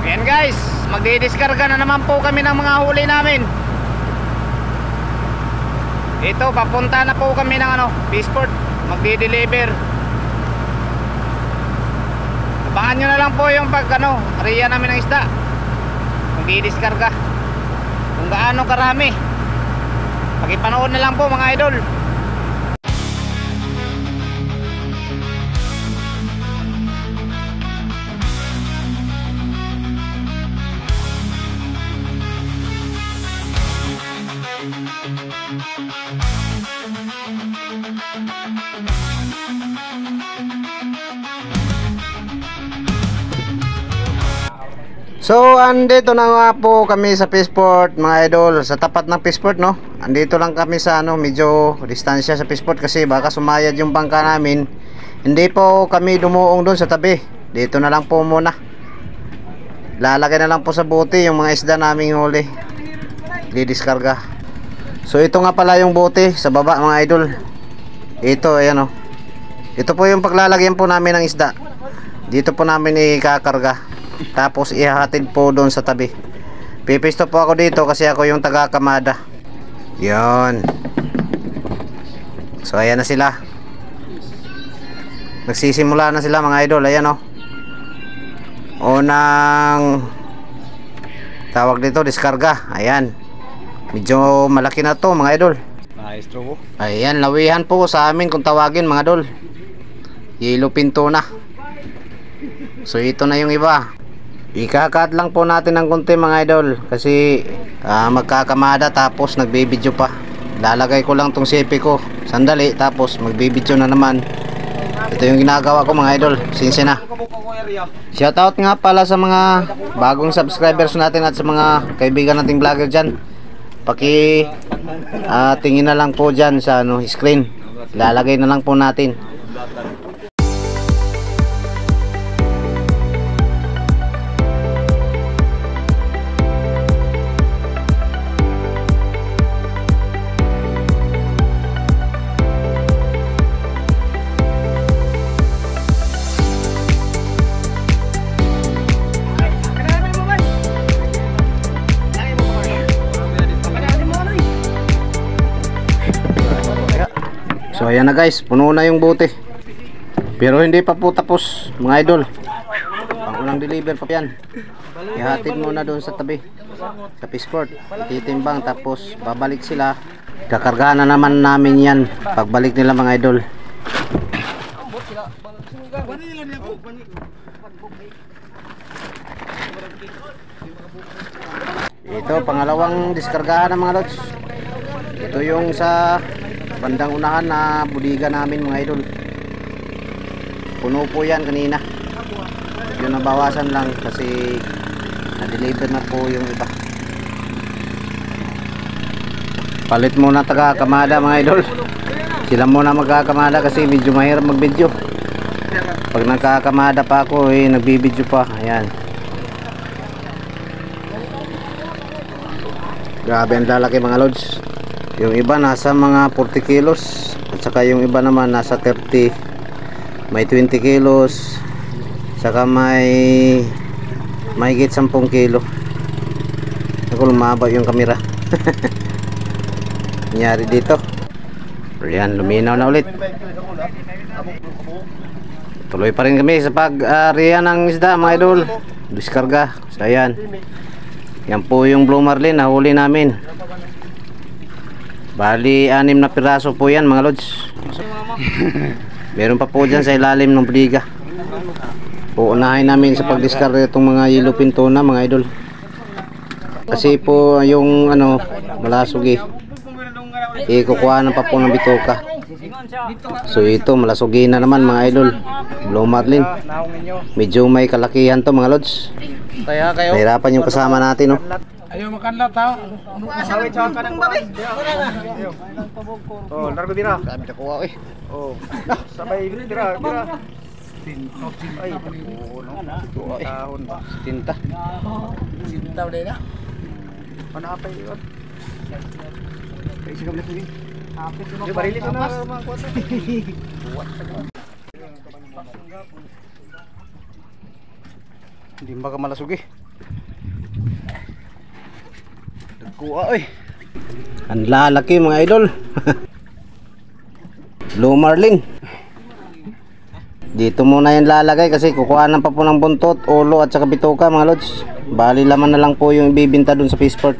Ayan guys, magdidiskarga na naman po kami ng mga huli namin. Ito, papunta na po kami ng Peaceport. Magdi-deliver. Abangan nyo na lang po yung pag area namin ng isda. Magdidiskarga kung gaano karami. Pakipanood na lang po mga idol. So andito na nga po kami sa Peaceport mga idol, sa tapat ng Peaceport no. Andito lang kami sa medyo distansya sa Peaceport kasi baka sumayad yung bangka namin. Hindi po kami dumuong doon sa tabi. Dito na lang po muna. Lalagay na lang po sa bote yung mga isda naming huli. Didiskarga. So ito nga pala yung bote sa baba mga idol. Ito ayan oh. Ito po yung paglalagyan po namin ng isda. Dito po namin ikakarga. Tapos ihahatid po doon sa tabi. Pipisto po ako dito kasi ako yung taga-kamada. Yan. So ayan na sila. Nagsisimula na sila mga idol. Ayan o. Unang tawag dito, diskarga. Ayan. Medyo malaki na to mga idol. Maestro. Ayan, lawihan po sa amin kung tawagin mga idol. Yellow pinto na. So ito na yung iba. Ikakat lang po natin ng konti mga idol kasi magkakamada tapos nagbibidyo pa. Lalagay ko lang tong sipi ko sandali tapos magbibidyo na naman. Ito yung ginagawa ko mga idol. Sinsya na. Shoutout nga pala sa mga bagong subscribers natin at sa mga kaibigan nating vlogger dyan. Paki tingin na lang po dyan sa screen. Lalagay na lang po natin. So ayan na guys, puno na yung bote. Pero hindi pa po tapos mga idol. Pang unang deliver pa yan. Ihatid muna doon sa tabi sa Peaceport. Ititimbang tapos babalik sila. Kakargahan na naman namin yan pagbalik nila mga idol. Ito pangalawang diskargahan ng mga lods. Ito yung sa bandang unahan na budiga namin mga idol. Puno po yan kanina. Yung nabawasan lang kasi na-deliver na po yung iba. Palit muna taga-kamada mga idol. Sila muna magkakamada kasi medyo mahirap mag-video. Pag nagkakamada pa ako nagbibideo pa. Ayan. Grabe ang lalaki mga lods. Yung iba nasa mga 40 kilos at saka yung iba naman nasa 30, may 20 kilos, saka may higit 10 kilo. Ako lumaba yung kamera. Nangyari dito. Ayan, luminaw na ulit. Tuloy pa rin kami sa pag-area ng isda mga idol. Diskarga. So ayan. Yan po yung Blue Marlin na huli namin. Bali 6 na piraso po yan mga lods. Meron pa po dyan sa ilalim ng budiga. Uunahin namin sa pagdiskarga itong mga yellow pinto na mga idol. Kasi po yung malasog kukuha na pa po ng bituka. So ito malasugin na naman mga idol. Blue Marlin. Medyo may kalakihan to mga lods. Nahirapan yung kasama natin Ayaw makanlat ha. Sawit sa kanang babi. Oh, largo dira. Sabi na kuha Oh. Sabay dira. Ay, tahon ba? Tinta. Sinta ulit na. Ano apay yun? Kaya siya kabalik din. Yung barili ko na mga kwasa. Hindi ba ka malasog Kuha oy. Ang lalaki mga idol. Blue marlin. Dito muna yan lalagay kasi kukuhanan pa po ng buntot, ulo at saka bituka mga lods. Bali laman na lang po yung ibibinta dun sa Peaceport.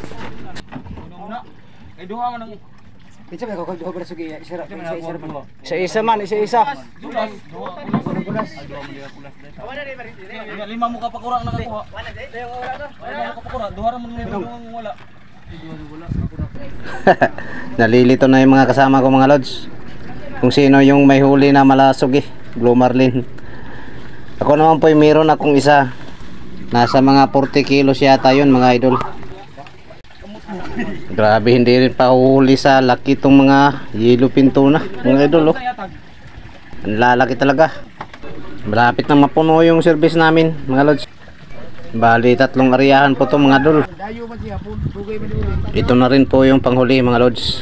Isa-isa man, isa-isa. Lima mo ka pa kurang nakakuha. Lima mo ka pa kurang. Duha ra man mo wala. Nalilito na yung mga kasama ko mga lods. Kung sino yung may huli na malasog Blue marlin. Ako naman po meron akong isa. Nasa mga 40 kilos yata yun mga idol. Grabe, hindi rin pa huli sa laki tong mga yellow pinto na mga idol. Ang lalaki talaga. Malapit na mapuno yung service namin mga lods. Bali 3 ariyahan po to mga idol. Ito na rin po yung panghuli mga lods.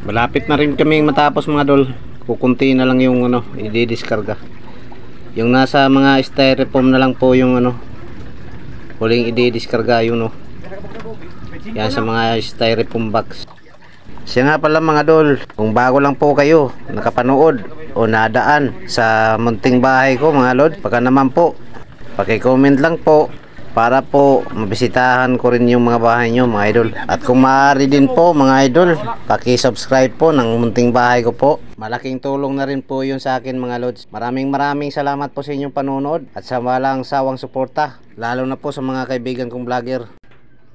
Malapit na rin kaming matapos mga idol. Kukunti na lang yung i-discarga. Yung nasa mga styrofoam na lang po yung huling i-discarga yung yan sa mga styrofoam box. Siya nga pala mga idol, kung bago lang po kayo nakapanood o nadaan sa munting bahay ko mga lord, baka naman po paki-comment lang po para po mabisitahan ko rin yung mga bahay nyo mga idol. At kung maaari din po mga idol, paki-subscribe po ng munting bahay ko po. Malaking tulong na rin po yun sa akin mga lods. Maraming salamat po sa inyong panonood at sa walang sawang suporta, lalo na po sa mga kaibigan kong vlogger.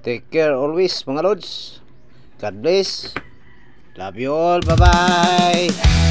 Take care always mga lods. God bless. Love you all. Bye bye.